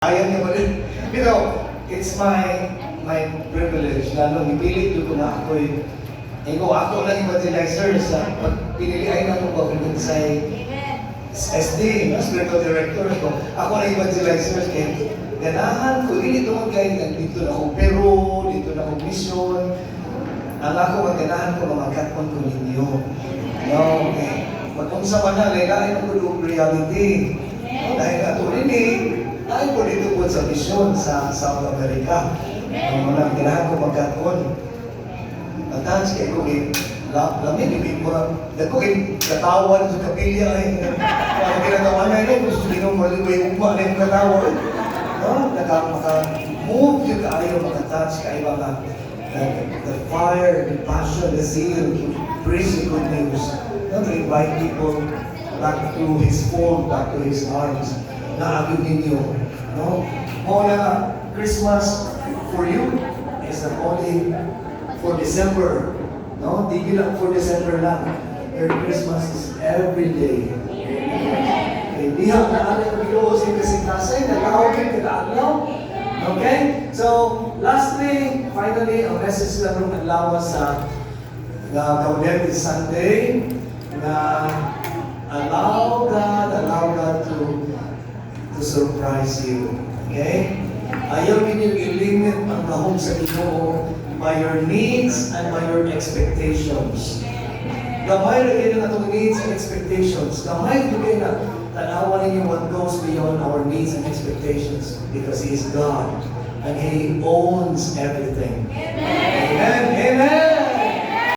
Ayaw niya ulit. Pero, it's my privilege na nung ipilit ko na ako'y ako lang evangelizer sa pagpinilian ng mga sa SD, spiritual director ko. Ako na evangelizer kaya ganahan ko, hindi ito magkailan dito na ako Peru, dito na ako mission. Ang ako maganahan ko mamakatpon ko ninyo. No, okay. Pag-unsa pa na, lain ang kulong reality. Dahil ato rin ay po dito po sa mission sa South America. Ang mga kailangan ko magkakon. Ang taas kayo ko lamin, ibig mo dako kayo katawan sa kapilya ay ang ginagawa na yun, gusto nyo maliway umpa na yung katawan. Maka-move yung kaayo, maka-touch kayo mga the fire, the passion, the zeal to preach the good news. To invite people back to His fold, back to His arms. Naagin ninyo. No? Na Christmas for you is not only for December. No? Di lang for December lang. Your Christmas is every day. Okay? Diha na alam ang Ginoo sa kasing-kasay, nag-aawin kada-adlaw. Okay? So, lastly, finally, ang message na nung naglawas sa Gaudete Sunday na allow God to surprise you. Okay? Ayaw ninyong ilimit ang kahong sa Ginoo by your needs and by your expectations. Gamay na kayo ng atong needs and expectations. Gamay na kayo na tanawa ninyo what goes beyond our needs and expectations because He is God and He owns everything. Amen. Amen. Amen.